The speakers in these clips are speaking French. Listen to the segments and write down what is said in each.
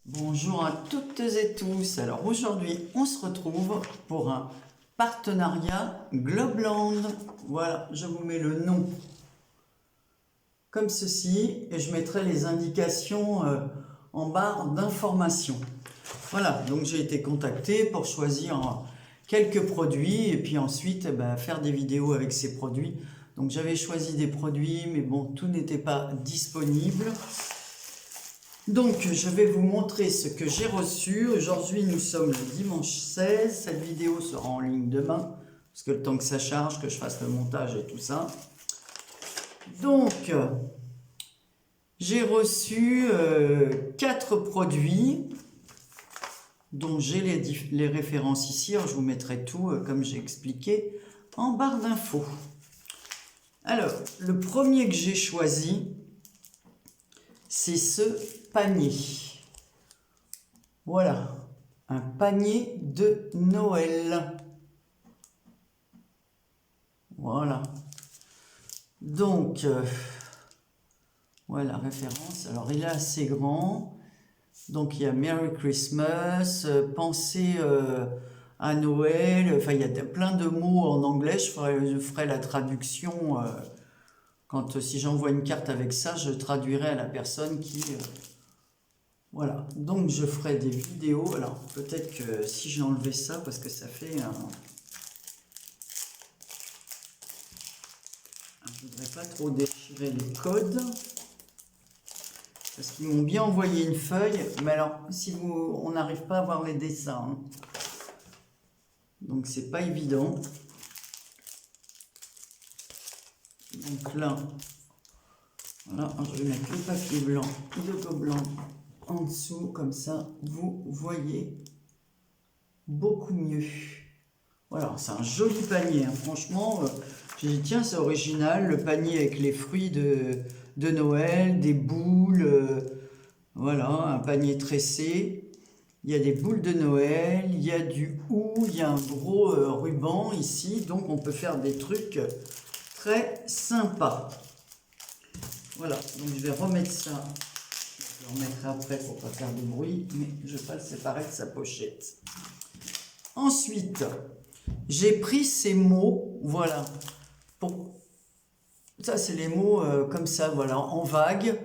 Bonjour à toutes et tous. Alors aujourd'hui, on se retrouve pour un partenariat Globland. Voilà, je vous mets le nom comme ceci et je mettrai les indications en barre d'information. Voilà, donc j'ai été contacté pour choisir quelques produits et puis ensuite faire des vidéos avec ces produits. Donc j'avais choisi des produits, mais bon, tout n'était pas disponible. Donc je vais vous montrer ce que j'ai reçu. Aujourd'hui nous sommes le dimanche 16. Cette vidéo sera en ligne demain, parce que le temps que ça charge, que je fasse le montage et tout ça. Donc j'ai reçu 4 produits dont j'ai les références ici. Alors, je vous mettrai tout comme j'ai expliqué en barre d'infos. Alors le premier que j'ai choisi, c'est ce panier. Voilà, un panier de Noël. Voilà. Donc, voilà la référence. Alors, il est assez grand. Donc, il y a Merry Christmas, pensez à Noël. Enfin, il y a plein de mots en anglais. Je ferai la traduction. Si j'envoie une carte avec ça, je traduirai à la personne qui... voilà, donc je ferai des vidéos. Alors peut-être que si j'ai enlevé ça, parce que ça fait un... Je ne voudrais pas trop déchirer les codes. Parce qu'ils m'ont bien envoyé une feuille. Mais alors, on n'arrive pas à voir les dessins. Donc c'est pas évident. Donc là, voilà, je vais mettre le papier blanc, le logo blanc en dessous, comme ça vous voyez beaucoup mieux. Voilà, c'est un joli panier, hein. Franchement, j'ai dit tiens, c'est original, le panier avec les fruits de Noël, des boules, voilà, un panier tressé. Il y a des boules de Noël, il y a du hou, il y a un gros ruban ici, donc on peut faire des trucs très sympas. Voilà, donc je vais remettre ça. Je le remettrai après pour ne pas faire de bruit, mais je ne vais pas le séparer de sa pochette. Ensuite, j'ai pris ces mots, voilà. Ça, c'est les mots comme ça, voilà, en vague.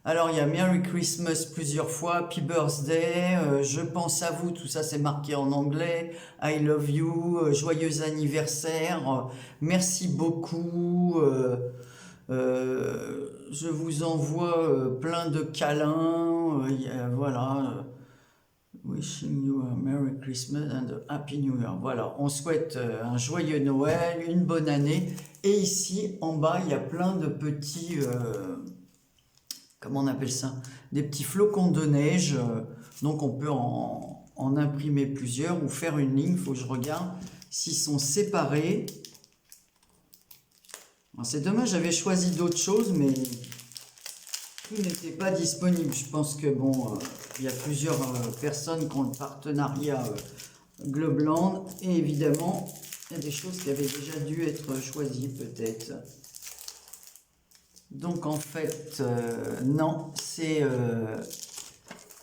Alors, il y a Merry Christmas plusieurs fois, Happy Birthday, je pense à vous, tout ça, c'est marqué en anglais. I love you, joyeux anniversaire, merci beaucoup. Je vous envoie plein de câlins, voilà, wishing you a Merry Christmas and a Happy New Year. Voilà, on souhaite un joyeux Noël, une bonne année. Et ici, en bas, il y a plein de petits, comment on appelle ça? Des petits flocons de neige. Donc on peut en imprimer plusieurs ou faire une ligne. Il faut que je regarde s'ils sont séparés. C'est dommage, j'avais choisi d'autres choses, mais tout n'était pas disponible. Je pense que bon, il y a plusieurs personnes qui ont le partenariat Globland, et évidemment, il y a des choses qui avaient déjà dû être choisies peut-être. Donc en fait, non, c'est...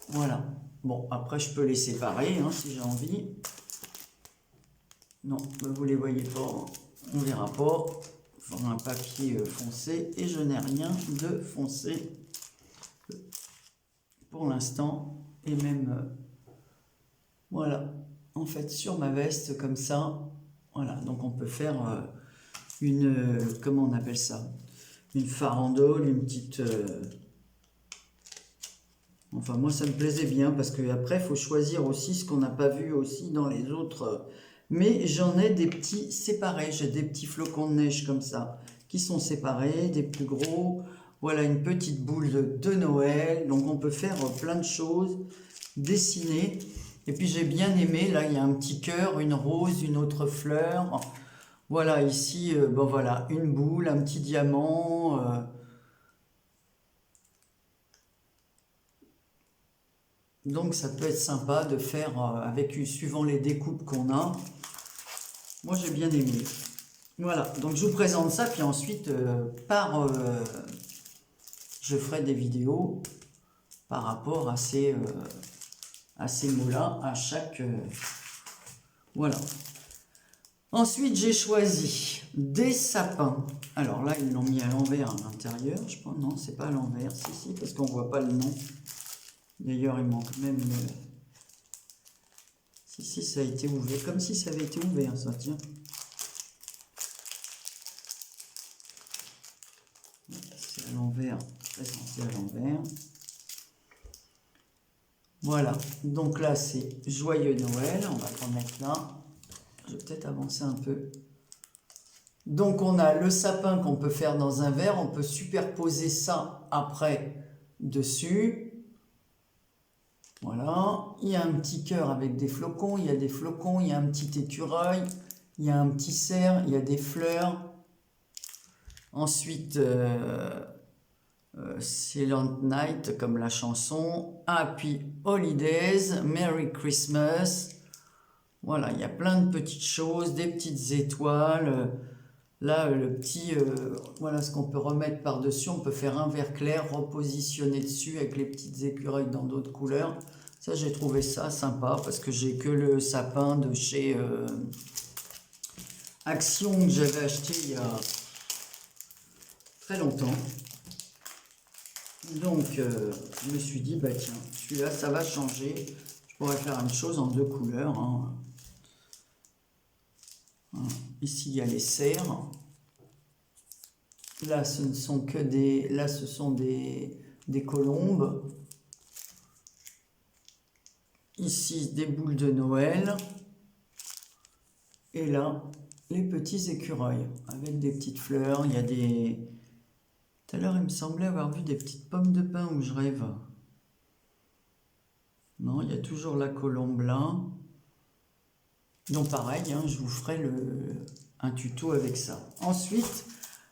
voilà. Bon, après je peux les séparer hein, si j'ai envie. Non, vous les voyez pas, on verra pas. Un papier foncé et je n'ai rien de foncé pour l'instant. Et même voilà, en fait sur ma veste comme ça, voilà, donc on peut faire une comment on appelle ça, une farandole, une petite enfin moi ça me plaisait bien parce que après il faut choisir aussi ce qu'on n'a pas vu aussi dans les autres. Mais j'en ai des petits séparés, j'ai des petits flocons de neige comme ça, qui sont séparés, des plus gros. Voilà une petite boule de Noël, donc on peut faire plein de choses, dessiner. Et puis j'ai bien aimé, là il y a un petit cœur, une rose, une autre fleur. Voilà ici, bon voilà, une boule, un petit diamant. Donc ça peut être sympa de faire avec suivant les découpes qu'on a. Moi j'ai bien aimé. Voilà, donc je vous présente ça, puis ensuite, je ferai des vidéos par rapport à ces mots-là, à chaque... voilà. Ensuite, j'ai choisi des sapins. Alors là, ils l'ont mis à l'envers à l'intérieur. Je pense, non, c'est pas à l'envers. Si, parce qu'on voit pas le nom. D'ailleurs, il manque même le... Si, ça a été ouvert. Comme si ça avait été ouvert, ça, tiens. C'est à l'envers. Présenté à l'envers. Voilà. Donc là, c'est Joyeux Noël. On va le mettre là. Je vais peut-être avancer un peu. Donc on a le sapin qu'on peut faire dans un verre. On peut superposer ça après dessus. Voilà, il y a un petit cœur avec des flocons, il y a des flocons, il y a un petit écureuil, il y a un petit cerf, il y a des fleurs. Ensuite, Silent Night, comme la chanson. Happy Holidays, Merry Christmas. Voilà, il y a plein de petites choses, des petites étoiles. Là, le petit, voilà ce qu'on peut remettre par-dessus. On peut faire un vert clair, repositionner dessus avec les petites écureuils dans d'autres couleurs. Ça, j'ai trouvé ça sympa parce que j'ai que le sapin de chez Action que j'avais acheté il y a très longtemps. Donc, je me suis dit, bah tiens, celui-là, ça va changer. Je pourrais faire une chose en deux couleurs. Hein. Ici, il y a les cerfs. Là, ce ne sont que des... Là, ce sont des colombes. Ici, des boules de Noël. Et là, les petits écureuils avec des petites fleurs. Il y a des... Tout à l'heure, il me semblait avoir vu des petites pommes de pin où je rêve. Non, il y a toujours la colombe là. Donc pareil, hein, je vous ferai un tuto avec ça. Ensuite,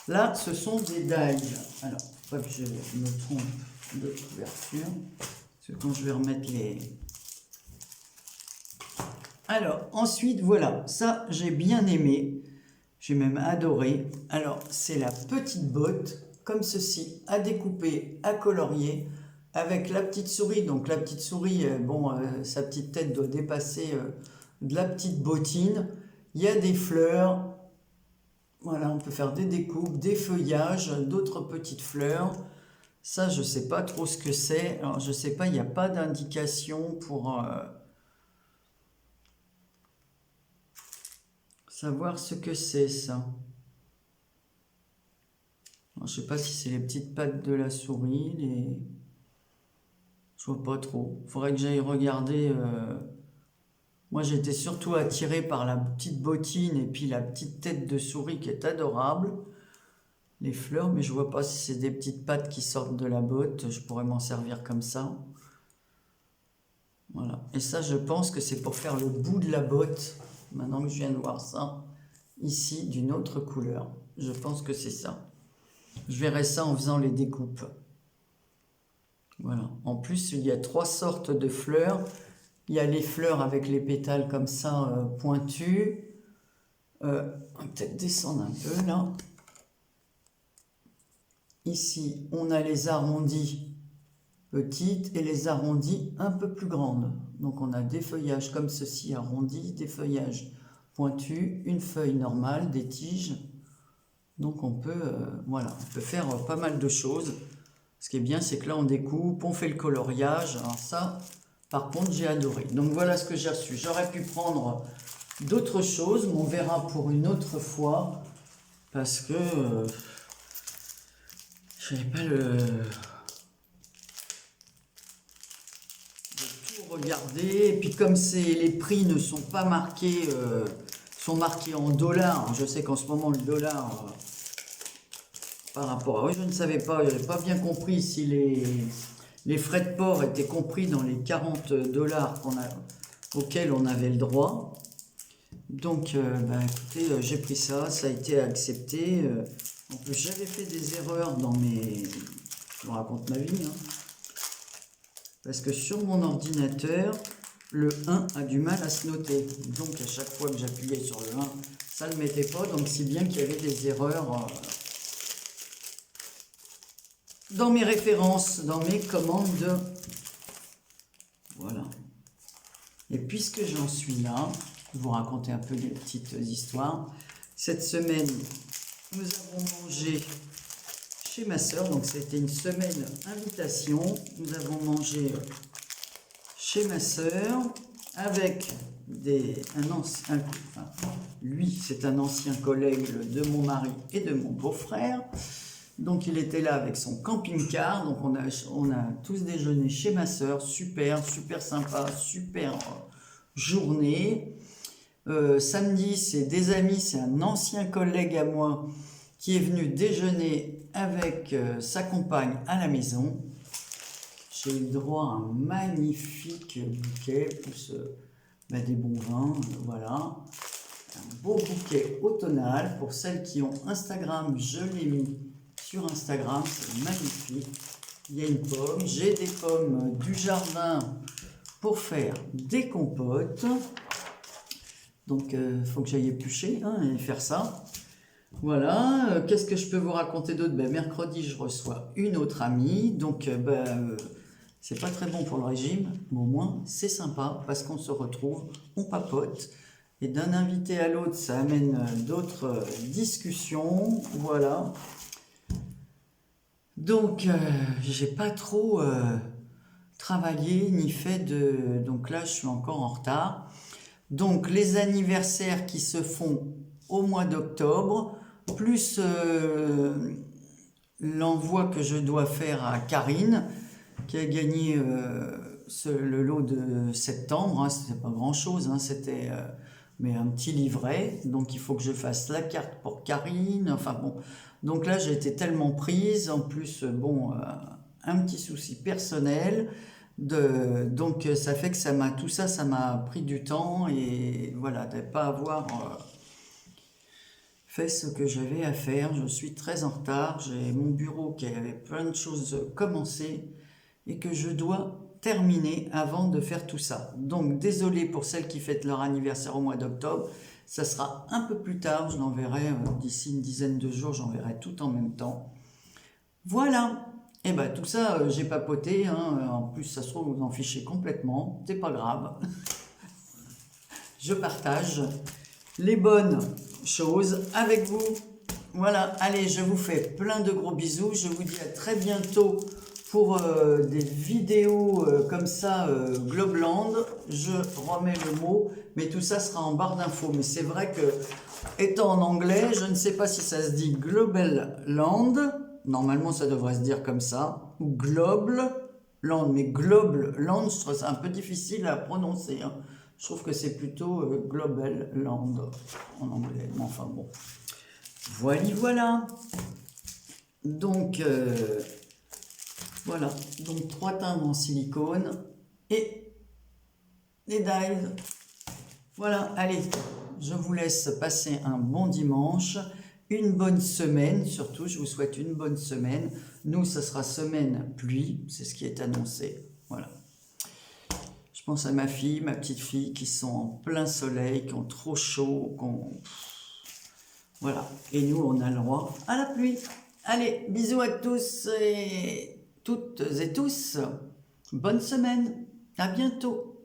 là, ce sont des dailles. Alors, pas que je me trompe de couverture. Parce que quand je vais remettre les... Alors, ensuite, voilà. Ça, j'ai bien aimé. J'ai même adoré. Alors, c'est la petite botte, comme ceci, à découper, à colorier, avec la petite souris. Donc, la petite souris, sa petite tête doit dépasser... de la petite bottine, il y a des fleurs, voilà, on peut faire des découpes, des feuillages, d'autres petites fleurs. Ça, je ne sais pas trop ce que c'est. Alors, je ne sais pas, il n'y a pas d'indication pour savoir ce que c'est, ça. Alors, je ne sais pas si c'est les petites pattes de la souris, je vois pas trop. Il faudrait que j'aille regarder... Moi, j'étais surtout attiré par la petite bottine et puis la petite tête de souris qui est adorable. Les fleurs, mais je vois pas si c'est des petites pattes qui sortent de la botte. Je pourrais m'en servir comme ça. Voilà. Et ça, je pense que c'est pour faire le bout de la botte. Maintenant que je viens de voir ça, ici, d'une autre couleur. Je pense que c'est ça. Je verrai ça en faisant les découpes. Voilà. En plus, il y a 3 sortes de fleurs. Il y a les fleurs avec les pétales comme ça, pointus. On va peut-être descendre un peu là. Ici, on a les arrondis petites et les arrondis un peu plus grandes. Donc on a des feuillages comme ceci arrondis, des feuillages pointus, une feuille normale, des tiges. Donc on peut, voilà, on peut faire pas mal de choses. Ce qui est bien, c'est que là on découpe, on fait le coloriage. Alors ça... Par contre, j'ai adoré. Donc voilà ce que j'ai reçu. J'aurais pu prendre d'autres choses, mais on verra pour une autre fois. Parce que je n'avais pas de tout regarder. Et puis comme les prix ne sont pas marqués, sont marqués en dollars. Je sais qu'en ce moment le dollar, par rapport à... Oui, je ne savais pas, je n'avais pas bien compris si les frais de port étaient compris dans les 40 $ auxquels on avait le droit. Donc, écoutez, j'ai pris ça, ça a été accepté. En plus, j'avais fait des erreurs dans mes... Je vous raconte ma vie. Hein. Parce que sur mon ordinateur, le 1 a du mal à se noter. Donc à chaque fois que j'appuyais sur le 1, ça ne le mettait pas. Donc si bien qu'il y avait des erreurs dans mes références, dans mes commandes. Voilà. Et puisque j'en suis là, je vais vous raconter un peu des petites histoires. Cette semaine, nous avons mangé chez ma soeur, donc c'était une semaine invitation. Nous avons mangé chez ma soeur avec lui, c'est un ancien collègue de mon mari et de mon beau-frère. Donc il était là avec son camping-car, donc on a tous déjeuné chez ma soeur, super sympa, super journée. Samedi, c'est des amis, c'est un ancien collègue à moi qui est venu déjeuner avec sa compagne à la maison. J'ai eu droit à un magnifique bouquet, plus des bons vins, voilà. Un beau bouquet automnal. Pour celles qui ont Instagram, je l'ai mis sur Instagram, c'est magnifique. Il y a une pomme, j'ai des pommes du jardin pour faire des compotes. Donc il faut que j'aille éplucher et faire ça. Voilà, qu'est-ce que je peux vous raconter d'autre? Mercredi, je reçois une autre amie. Donc c'est pas très bon pour le régime, mais au moins c'est sympa parce qu'on se retrouve, on papote. Et d'un invité à l'autre, ça amène d'autres discussions. Voilà. Donc, j'ai pas trop travaillé ni fait de... Donc là, je suis encore en retard. Donc, les anniversaires qui se font au mois d'octobre, plus l'envoi que je dois faire à Karine, qui a gagné le lot de septembre. C'était pas grand-chose, c'était... mais un petit livret, donc il faut que je fasse la carte pour Karine, enfin bon, donc là j'ai été tellement prise, en plus un petit souci personnel, donc ça fait que tout ça m'a pris du temps, et voilà, de ne pas avoir fait ce que j'avais à faire. Je suis très en retard, j'ai mon bureau qui avait plein de choses commencées, et que je dois terminer avant de faire tout ça. Donc désolé pour celles qui fêtent leur anniversaire au mois d'octobre, ça sera un peu plus tard, je l'enverrai d'ici une dizaine de jours, j'enverrai tout en même temps. Voilà, et tout ça j'ai papoté, en plus ça se trouve vous en fichez complètement, c'est pas grave. Je partage les bonnes choses avec vous. Voilà, allez, je vous fais plein de gros bisous, je vous dis à très bientôt pour des vidéos comme ça, Globeland. Je remets le mot, mais tout ça sera en barre d'infos. Mais c'est vrai que, étant en anglais, je ne sais pas si ça se dit Global Land. Normalement, ça devrait se dire comme ça. Ou Global Land. Mais Global Land, je trouve ça un peu difficile à prononcer. Je trouve que c'est plutôt Global Land en anglais. Mais enfin bon. Voilà. Donc... voilà, donc 3 timbres en silicone et des dies. Voilà, allez, je vous laisse passer un bon dimanche, une bonne semaine, surtout, je vous souhaite une bonne semaine. Nous, ça sera semaine pluie, c'est ce qui est annoncé, voilà. Je pense à ma fille, ma petite fille, qui sont en plein soleil, qui ont trop chaud, voilà, et nous, on a le droit à la pluie. Allez, bisous à tous et toutes et tous, bonne semaine, à bientôt.